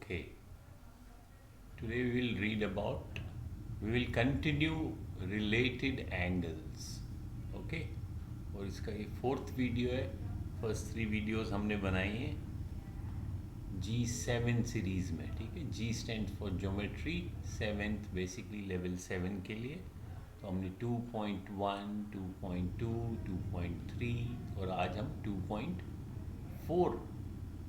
Okay, today we will continue related angles. Okay, और इसका ये फोर्थ वीडियो है. फर्स्ट थ्री वीडियोस हमने बनाई हैं G7 सीरीज़ में. ठीक है, G stand for geometry, seventh basically level 7 के लिए. तो हमने 2.1, 2.2, 2.3 और आज हम 2.4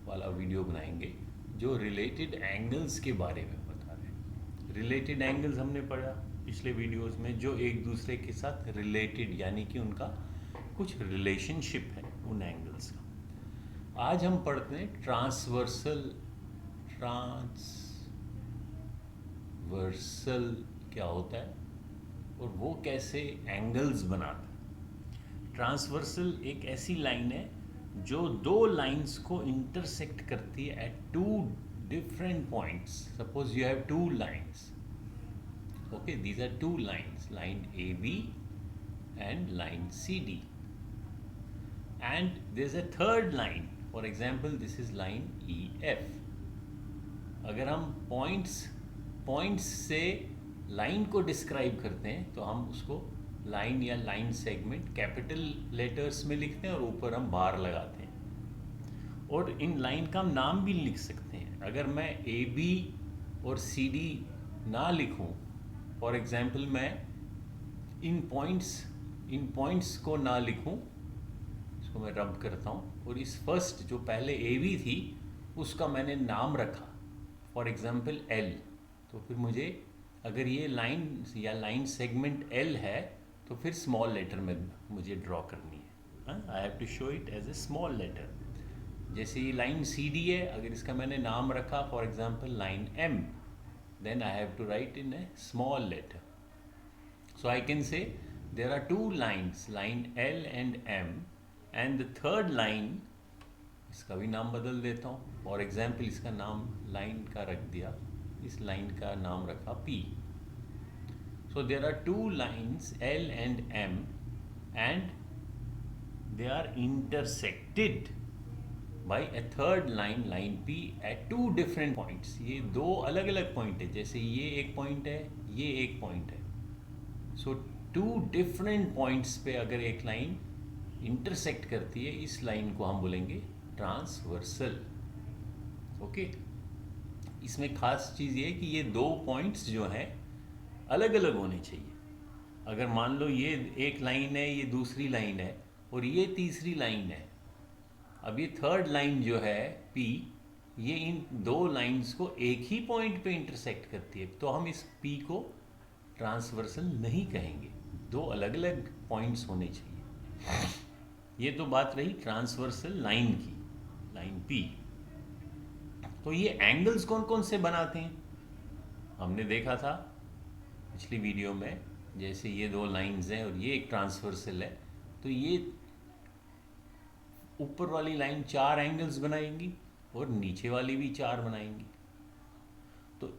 वाला वीडियो बनाएंगे जो रिलेटेड एंगल्स के बारे में बता रहे हैं. रिलेटेड एंगल्स हमने पढ़ा पिछले वीडियोस में, जो एक दूसरे के साथ रिलेटेड यानी कि उनका कुछ रिलेशनशिप है उन एंगल्स का. आज हम पढ़ते हैं ट्रांसवर्सल क्या होता है और वो कैसे एंगल्स बनाता है. ट्रांसवर्सल एक ऐसी लाइन है जो दो लाइंस को इंटरसेक्ट करती है at two different points. Suppose you have two lines. Okay, these are two lines, line A B and line C D, and there is a third line. For example this is line E F. अगर हम points से line को describe करते हैं तो हम उसको line या लाइन सेगमेंट कैपिटल लेटर्स में लिखते हैं और ऊपर हम बार लगाते हैं. और इन लाइन का हम नाम भी लिख सकते हैं. अगर मैं ए बी और सी डी ना लिखूं, फॉर एग्जाम्पल मैं इन पॉइंट्स को ना लिखूं, इसको मैं रब करता हूं, और इस फर्स्ट जो पहले ए बी थी उसका मैंने नाम रखा फॉर एग्जाम्पल एल. तो फिर मुझे अगर ये लाइन या लाइन सेगमेंट एल है तो फिर स्मॉल लेटर में मुझे ड्रॉ करनी है. I have to show it as a small letter. जैसे ये लाइन सी डी है, अगर इसका मैंने नाम रखा for example line M, then I have to write in a small letter. So I can say there are two lines, line L and M, and the third line, इसका भी नाम बदल देता हूँ. फॉर एग्जाम्पल इसका नाम line का रख दिया, इस लाइन का नाम रखा P. So there are two lines L and M and they are intersected by a third line, line P, at two different points. ये दो अलग अलग पॉइंट है. जैसे ये एक पॉइंट है, ये एक पॉइंट है. So two different points पे अगर एक लाइन इंटरसेक्ट करती है, इस लाइन को हम बोलेंगे ट्रांसवर्सल. ओके, इसमें खास चीज़ ये है कि ये दो पॉइंट्स जो हैं अलग अलग होने चाहिए. अगर मान लो ये एक लाइन है, ये दूसरी लाइन है और ये तीसरी लाइन है, अब ये थर्ड लाइन जो है P, ये इन दो लाइंस को एक ही पॉइंट पे इंटरसेक्ट करती है, तो हम इस P को ट्रांसवर्सल नहीं कहेंगे. दो अलग अलग पॉइंट्स होने चाहिए. ये तो बात रही ट्रांसवर्सल लाइन की, लाइन P. तो ये एंगल्स कौन कौन से बनाते हैं हमने देखा था पिछली वीडियो में. जैसे ये दो लाइंस हैं और ये एक ट्रांसवर्सल है, तो ये ऊपर वाली लाइन चार एंगल्स बनाएंगी और नीचे वाली भी चार बनाएंगी. तो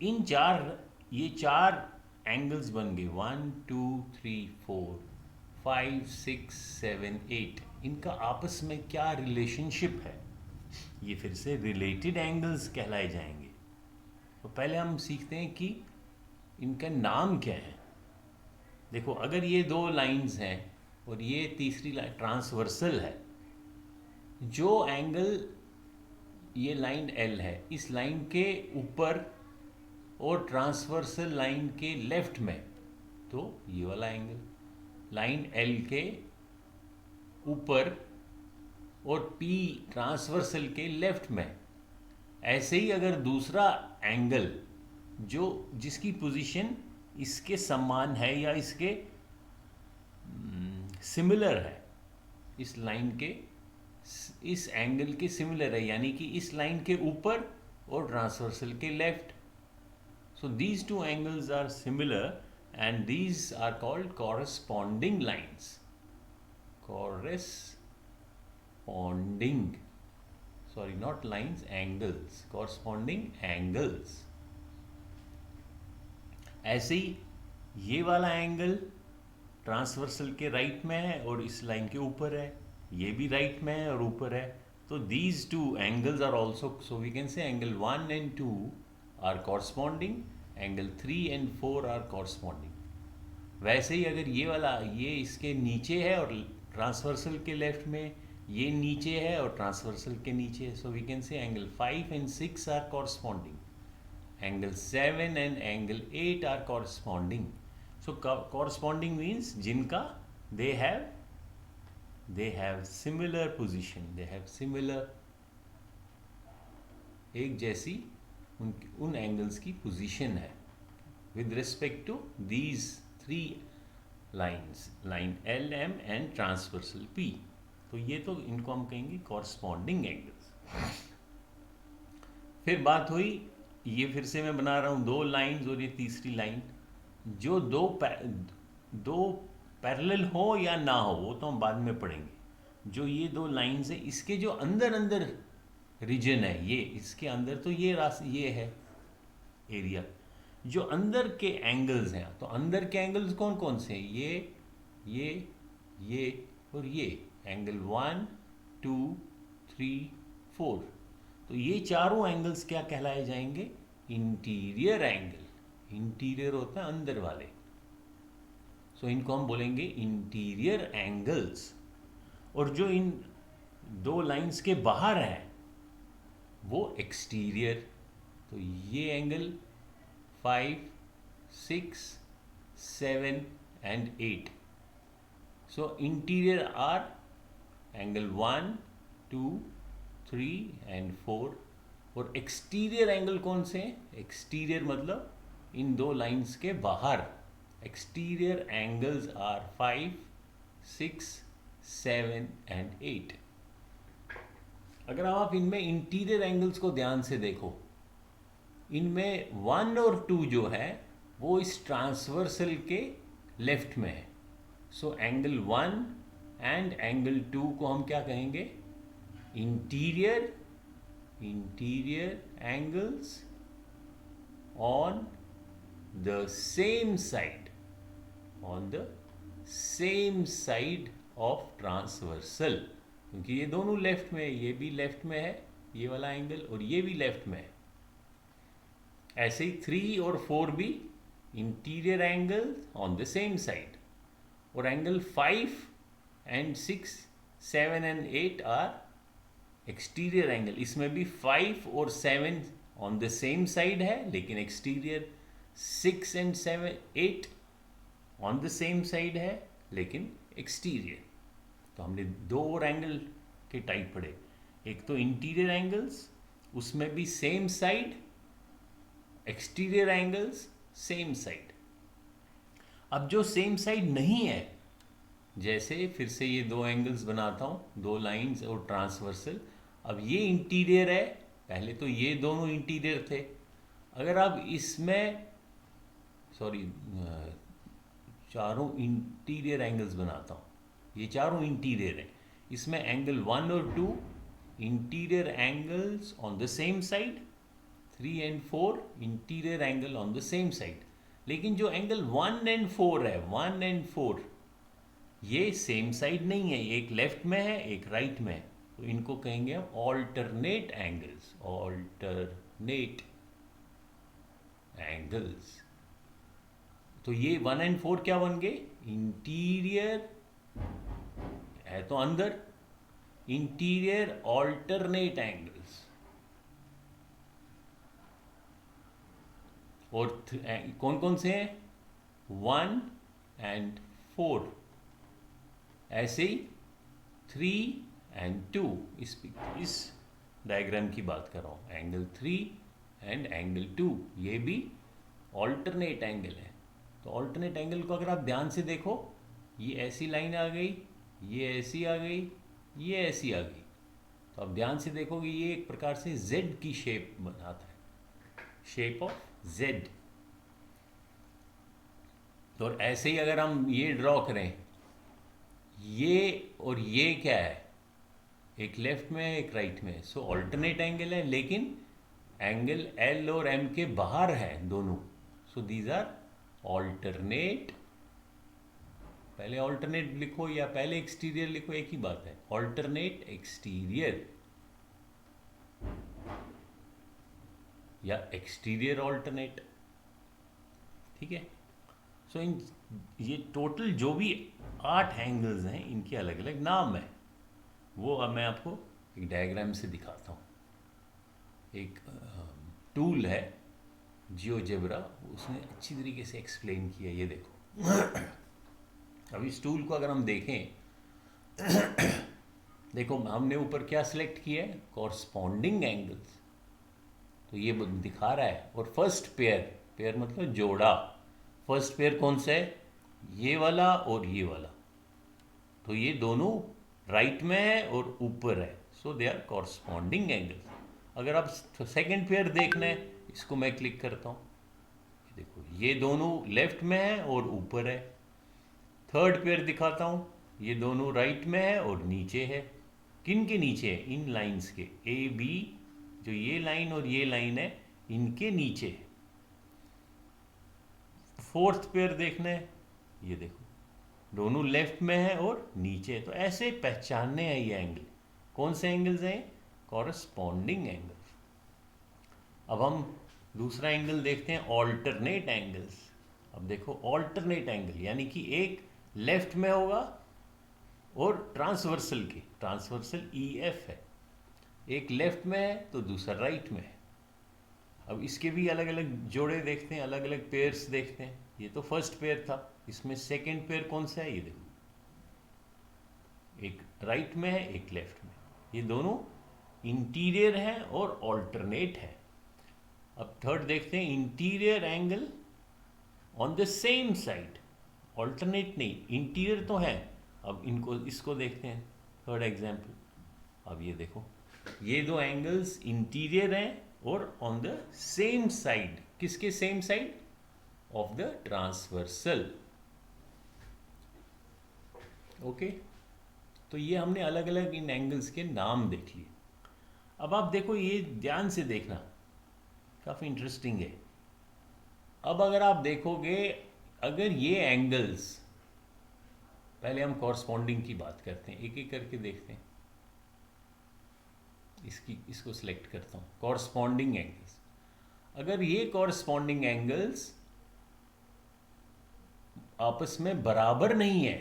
ये चार एंगल्स बन गए. 1 2 3 4 5 6 7 8. इनका आपस में क्या रिलेशनशिप है, ये फिर से रिलेटेड एंगल्स कहलाए जाएंगे. तो पहले हम सीखते हैं कि इनका नाम क्या है. देखो, अगर ये दो लाइंस हैं और ये तीसरी लाइन ट्रांसवर्सल है, जो एंगल ये लाइन L है, इस लाइन के ऊपर और ट्रांसवर्सल लाइन के लेफ्ट में, तो ये वाला एंगल लाइन L के ऊपर और P ट्रांसवर्सल के लेफ्ट में. ऐसे ही अगर दूसरा एंगल जिसकी पोजीशन इसके समान है या इसके सिमिलर है, इस लाइन के इस एंगल के सिमिलर है, यानी कि इस लाइन के ऊपर और ट्रांसवर्सल के left. So these two angles are similar and these are called corresponding lines. Not lines, angles, corresponding angles. ऐसे ही ये वाला एंगल ट्रांसवर्सल के राइट में है और इस लाइन के ऊपर है, ये भी राइट में है और ऊपर है. तो these two angles are also, so we can say angle 1 and 2 are corresponding, angle 3 and 4 are corresponding. वैसे ही अगर ये वाला ये इसके नीचे है और ट्रांसवर्सल के लेफ्ट में ये नीचे है और ट्रांसवर्सल के नीचे है, so we can say angle 5 and 6 are corresponding, angle 7 and angle 8 are corresponding. So corresponding means जिनका they have similar position, they have similar, एक जैसी उन एंगल्स की पोजीशन है with respect to these 3 lines, line L M and transversal P. तो ये तो इनको हम कहेंगे कॉरस्पॉन्डिंग एंगल्स। फिर बात हुई, ये फिर से मैं बना रहा हूँ 2 लाइन्स और ये तीसरी लाइन, जो दो पैरेलल हो या ना हो वो तो हम बाद में पढ़ेंगे। जो ये 2 लाइन्स है इसके जो अंदर अंदर रीजन है, ये इसके अंदर तो ये है एरिया, जो अंदर के एंगल्स हैं, तो अंदर के एंगल्स कौन कौन से हैं? ये और ये एंगल 1 2 3 4। तो ये चारों एंगल्स क्या कहलाए जाएंगे? Interior angle. इंटीरियर होता है अंदर वाले, सो इनको हम बोलेंगे इंटीरियर एंगल्स। और जो इन 2 लाइंस के बाहर हैं वो एक्सटीरियर। तो ये angle 5 6 7 and 8। So interior R angle 1 2 3 and 4। और एक्सटीरियर एंगल कौन से हैं? एक्सटीरियर मतलब इन 2 लाइंस के बाहर। Exterior angles are 5 6 7 and 8। अगर आप इनमें इंटीरियर एंगल्स को ध्यान से देखो, इनमें 1 और 2 जो है वो इस ट्रांसवर्सल के लेफ्ट में है। सो एंगल 1 एंड एंगल 2 को हम क्या कहेंगे? Interior angles on the same side of transversal, क्योंकि ये दोनों लेफ्ट में है, ये भी लेफ्ट में है ये वाला एंगल और ये भी लेफ्ट में है। ऐसे ही 3 और 4 भी interior angle on the same side. और angle 5 and 6 7 and 8 are exterior angle. इसमें भी 5 और 7 ऑन द सेम साइड है लेकिन exterior, 6 and 7 8 on the same side है लेकिन एक्सटीरियर। तो हमने 2 और एंगल के टाइप पढ़े, एक तो इंटीरियर एंगल्स उसमें भी same side, exterior angles same side. अब जो सेम साइड नहीं है, जैसे फिर से ये 2 एंगल्स बनाता हूँ, 2 लाइंस और ट्रांसवर्सल। अब ये इंटीरियर है, पहले तो ये दोनों इंटीरियर थे। अगर आप इसमें चारों इंटीरियर एंगल्स बनाता हूँ, ये चारों इंटीरियर हैं, इसमें एंगल 1 और 2 interior angles on the same side, 3 and 4 interior angle on the same side. लेकिन जो एंगल 1 and 4 है, 1 and 4 ये सेम साइड नहीं है, एक लेफ्ट में है एक राइट में है। तो इनको कहेंगे हम ऑल्टरनेट एंगल्स। तो ये 1 and 4 क्या बन गए? इंटीरियर है तो अंदर, इंटीरियर ऑल्टरनेट एंगल्स। और कौन कौन से हैं? 1 and 4। ऐसे ही 3 and 2, इस डायग्राम की बात कर रहा हूँ। एंगल 3 and एंगल 2 ये भी ऑल्टरनेट एंगल है। तो ऑल्टरनेट एंगल को अगर आप ध्यान से देखो, ये ऐसी लाइन आ गई, ये ऐसी आ गई, ये ऐसी आ गई, तो आप ध्यान से देखोगे ये एक प्रकार से Z की शेप बनाता है, शेप ऑफ Z। तो और ऐसे ही अगर हम ये ड्रॉ करें, ये और ये क्या है? एक लेफ्ट में है एक राइट में, सो ऑल्टरनेट एंगल है लेकिन एंगल L और M के बाहर है दोनों। So these are alternate. पहले ऑल्टरनेट लिखो या पहले एक्सटीरियर लिखो, एक ही बात है, ऑल्टरनेट एक्सटीरियर। या एक्सटीरियर ऑल्टरनेट। ठीक है। सो इन ये टोटल जो भी 8 एंगल्स हैं इनके अलग अलग नाम है। वो अब मैं आपको एक डायग्राम से दिखाता हूँ। एक टूल है जियोजेब्रा, उसने अच्छी तरीके से एक्सप्लेन किया। ये देखो अब इस टूल को अगर हम देखें, देखो हमने ऊपर क्या सिलेक्ट किया है, कॉरस्पॉन्डिंग एंगल्स। तो ये दिखा रहा है। और फर्स्ट पेयर, पेयर मतलब जोड़ा, फर्स्ट पेयर कौन सा है, ये वाला और ये वाला। तो ये दोनों राइट में है और ऊपर है, सो दे आर कॉरस्पॉन्डिंग एंगल्स। अगर आप सेकंड पेयर देखना है, इसको मैं क्लिक करता हूँ, देखो ये दोनों लेफ्ट में है और ऊपर है। थर्ड पेयर दिखाता हूँ, ये दोनों राइट में है और नीचे है। किन के नीचे है, इन लाइंस के, ए बी, जो ये लाइन और ये लाइन है इनके नीचे है। फोर्थ पेयर देखना है, ये देखो दोनों लेफ्ट में है और नीचे है। तो ऐसे पहचानने हैं ये एंगल। कौन से एंगल्स हैं, कॉरस्पॉन्डिंग एंगल्स। अब हम दूसरा एंगल देखते हैं, ऑल्टरनेट एंगल्स। अब देखो ऑल्टरनेट एंगल यानी कि एक लेफ्ट में होगा और ट्रांसवर्सल के, ट्रांसवर्सल ई एफ है, एक लेफ्ट में है तो दूसरा राइट में है। अब इसके भी अलग अलग जोड़े देखते हैं, अलग अलग पेयर्स देखते हैं। ये तो फर्स्ट पेयर था, इसमें सेकंड पेयर कौन सा है, ये देखो एक राइट में है एक लेफ्ट में। ये दोनों इंटीरियर है और ऑल्टरनेट है। अब थर्ड देखते हैं, interior angle on the same side, alternate नहीं, इंटीरियर तो है। अब इनको इसको देखते हैं, थर्ड एग्जाम्पल। अब ये देखो ये दो एंगल्स इंटीरियर हैं और ऑन द सेम साइड। किसके same side, of the transversal. Okay, तो ये हमने अलग अलग इन एंगल्स के नाम देख लिए। अब आप देखो, ये ध्यान से देखना, काफ़ी इंटरेस्टिंग है। अब अगर आप देखोगे, अगर ये एंगल्स, पहले हम कॉरस्पॉन्डिंग की बात करते हैं, एक एक करके देखते हैं। इसको सिलेक्ट करता हूँ, कॉरस्पॉन्डिंग एंगल्स। अगर ये कॉरस्पॉन्डिंग एंगल्स आपस में बराबर नहीं है,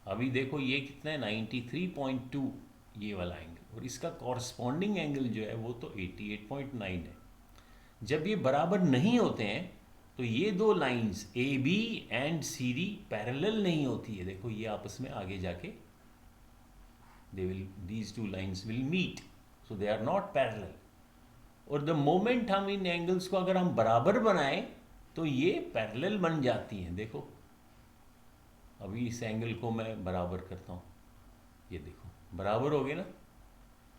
अभी देखो ये कितना है, 93.2 ये वाला एंगल, और इसका कॉरस्पॉन्डिंग एंगल जो है वो तो 88.9 है। जब ये बराबर नहीं होते हैं तो ये दो lines A B and C D parallel नहीं होती है। देखो ये आपस में आगे जाके these two lines will meet, so they are not parallel। और द मोमेंट हम इन एंगल्स को अगर हम बराबर बनाएं तो ये पैरेलल बन जाती हैं। देखो अभी इस एंगल को मैं बराबर करता हूँ, ये देखो बराबर हो गए ना,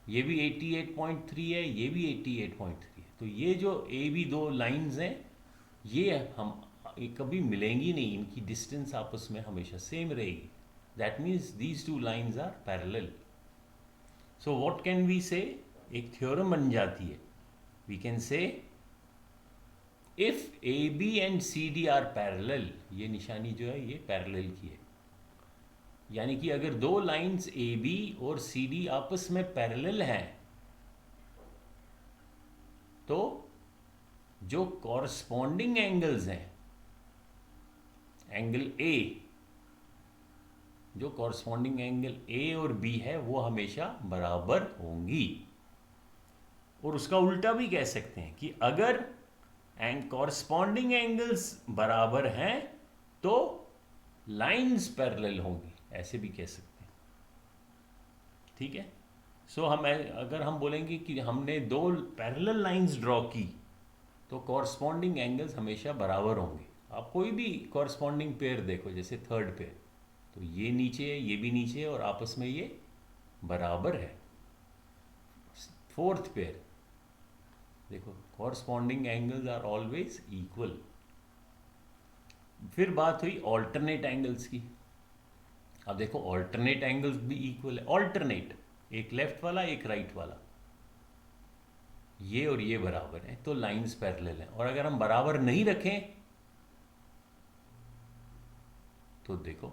ये भी 88.3 है, ये भी 88.3 है। तो ये जो ए बी दो लाइंस हैं, ये कभी मिलेंगी नहीं, इनकी डिस्टेंस आपस में हमेशा सेम रहेगी। That means these two lines are parallel. So what can we say, एक थ्योरम बन जाती है। We can say if A B and C D are parallel, ये निशानी जो है ये पैरेलल की है, यानी कि अगर दो लाइंस ए बी और सी डी आपस में पैरेलल हैं तो जो कॉरस्पॉन्डिंग एंगल्स हैं, एंगल ए, जो कॉरस्पॉन्डिंग एंगल ए और बी है वो हमेशा बराबर होंगी। और उसका उल्टा भी कह सकते हैं कि अगर कॉरस्पॉन्डिंग एंगल्स बराबर हैं तो लाइंस पैरेलल होंगी, ऐसे भी कह सकते हैं। ठीक है। सो अगर हम बोलेंगे कि हमने दो पैरेलल लाइंस ड्रॉ की तो कॉरस्पॉन्डिंग एंगल्स हमेशा बराबर होंगे। आप कोई भी कॉरस्पॉन्डिंग पेयर देखो, जैसे थर्ड पेयर, तो ये नीचे है ये भी नीचे है और आपस में ये बराबर है। फोर्थ पेयर देखो, corresponding angles are always equal. फिर बात हुई ऑल्टरनेट एंगल्स की। अब देखो ऑल्टरनेट एंगल्स भी इक्वल है। ऑल्टरनेट, एक लेफ्ट वाला एक राइट वाला, ये और ये बराबर है तो लाइंस पैरेलल हैं। और अगर हम बराबर नहीं रखें तो देखो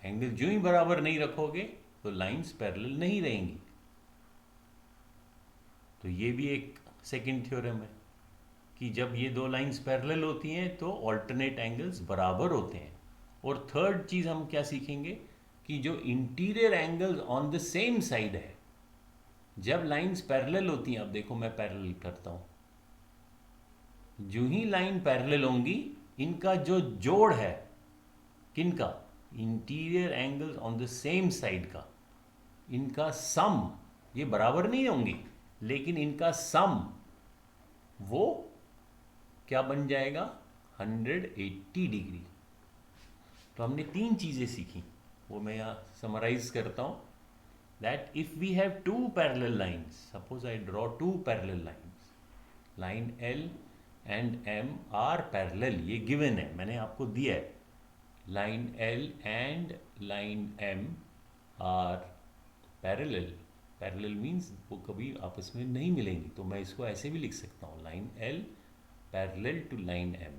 एंगल जो ही बराबर नहीं रखोगे तो लाइंस पैरेलल नहीं रहेंगी। तो ये भी एक सेकंड थ्योरम है कि जब ये दो लाइंस पैरेलल होती हैं तो ऑल्टरनेट एंगल्स बराबर होते हैं। और थर्ड चीज़ हम क्या सीखेंगे कि जो interior angles on the same side है, जब लाइंस पैरेलल होती हैं, अब देखो मैं पैरेलल करता हूँ, जो ही लाइन पैरेलल होंगी इनका जो जोड़ है, किनका, interior angles on the same side का, इनका सम, ये बराबर नहीं होंगी लेकिन इनका सम वो क्या बन जाएगा, 180 डिग्री। तो हमने तीन चीज़ें सीखी, वो मैं यहाँ समराइज करता हूँ। That if we have two parallel lines, suppose I draw two parallel lines, line L and M are parallel, ये गिवन है, मैंने आपको दिया है, line L and line M are parallel. Parallel means वो कभी आपस में नहीं मिलेंगी, तो मैं इसको ऐसे भी लिख सकता हूँ, line L parallel to line M,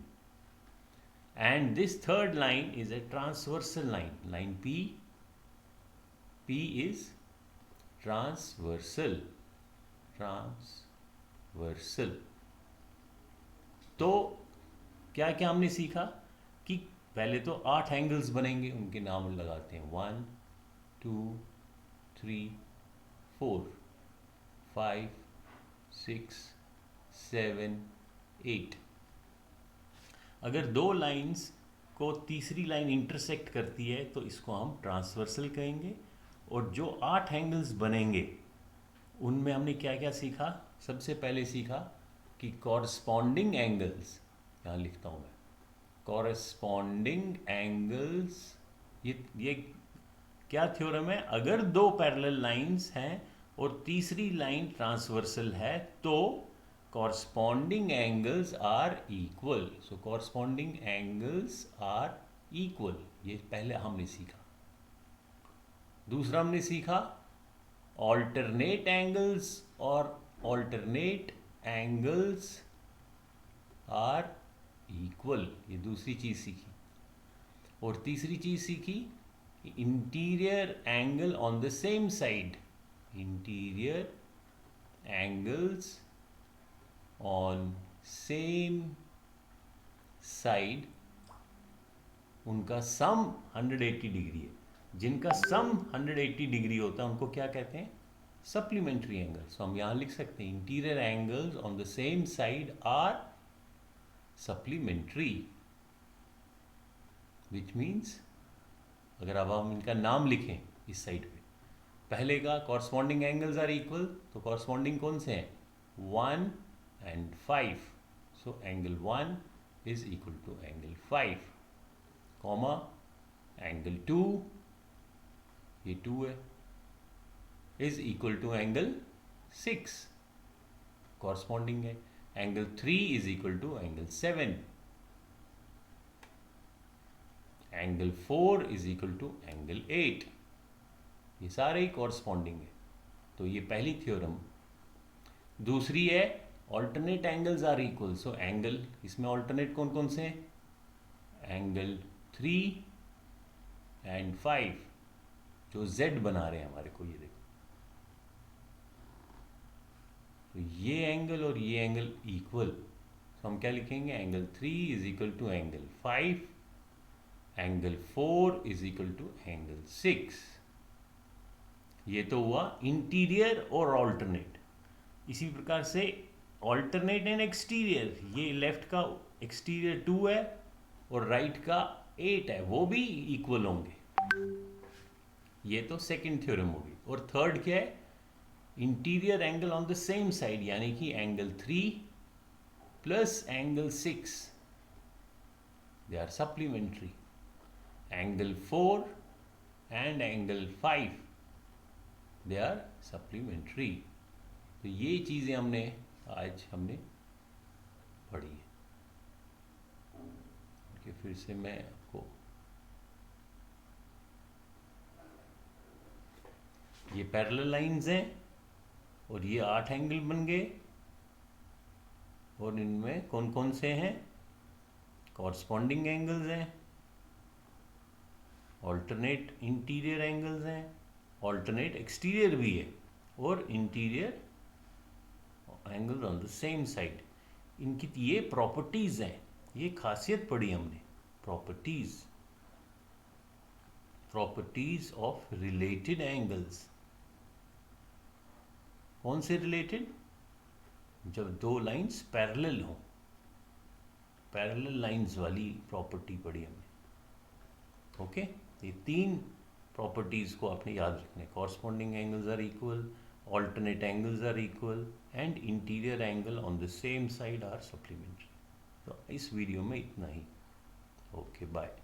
and this third line is a transversal line, line P is transversal, तो क्या क्या हमने सीखा कि पहले तो 8 एंगल्स बनेंगे, उनके नाम लगाते हैं, 1 2 3 4 5 6 7 8। अगर दो लाइंस को तीसरी लाइन इंटरसेक्ट करती है तो इसको हम ट्रांसवर्सल कहेंगे। और जो 8 एंगल्स बनेंगे उनमें हमने क्या क्या सीखा, सबसे पहले सीखा कि कॉरस्पॉन्डिंग एंगल्स, यहाँ लिखता हूँ मैं, कॉरस्पॉन्डिंग एंगल्स, ये क्या थ्योरम है, अगर दो पैरेलल लाइंस हैं और तीसरी लाइन ट्रांसवर्सल है तो corresponding angles are equal, so corresponding angles are equal, ये पहले हमने सीखा। दूसरा हमने सीखा alternate angles और alternate angles are equal, ये दूसरी चीज़ सीखी। और तीसरी चीज़ सीखी interior angle on the same side, interior angles on same side, उनका सम 180 डिग्री है। जिनका सम 180 डिग्री होता है उनको क्या कहते हैं, सप्लीमेंट्री एंगल्स। तो हम यहाँ लिख सकते हैं interior angles on the same side are supplementary, which means अगर अब हम इनका नाम लिखें इस साइड पे, पहले का कॉरस्पॉन्डिंग एंगल्स आर इक्वल, तो कॉरस्पॉन्डिंग कौन से हैं, 1 and 5, so angle 1 is equal to angle 5, comma angle 2, ये 2 है, is equal to angle 6, corresponding है। angle 3 is equal to angle 7, angle 4 is equal to angle 8, ये सारे ही कॉरस्पॉन्डिंग है। तो ये पहली थ्योरम। दूसरी है alternate angles are equal, so angle, इसमें ऑल्टरनेट कौन कौन से हैं, एंगल 3 एंड 5 जो Z बना रहे हैं हमारे को, ये देखो, तो ये एंगल और ये एंगल इक्वल, तो हम क्या लिखेंगे, angle 3 is equal to angle 5, angle 4 is equal to angle 6। ये तो हुआ इंटीरियर और ऑल्टरनेट। इसी प्रकार से ऑल्टरनेट एंड एक्सटीरियर, ये लेफ्ट का एक्सटीरियर 2 है और राइट का 8 है, वो भी इक्वल होंगे। ये तो सेकंड थ्योरम होगी। और थर्ड क्या है, interior angle on the same side, यानी कि angle 3 plus angle 6 they are supplementary, angle 4 and angle 5 they are supplementary. तो ये चीज़ें आज हमने पढ़ी है। कि फिर से मैं आपको ये पैरेलल लाइंस हैं और ये 8 एंगल बन गए, और इनमें कौन कौन से हैं, कॉरस्पॉन्डिंग एंगल्स हैं, ऑल्टरनेट इंटीरियर एंगल्स हैं, ऑल्टरनेट एक्सटीरियर भी है, और interior angle on the same side. इनकी ये प्रॉपर्टीज़ हैं, ये खासियत पढ़ी हमने, प्रॉपर्टीज ऑफ रिलेटेड एंगल्स। कौन से रिलेटेड? जब दो लाइंस पैरेलल हों, पैरेलल लाइंस वाली प्रॉपर्टी पढ़ी हमने। ओके, ये तीन प्रॉपर्टीज को आपने याद रखना है। Corresponding angles are equal, alternate angles are equal and interior angle on the same side are supplementary। तो इस वीडियो में इतना ही। Okay bye.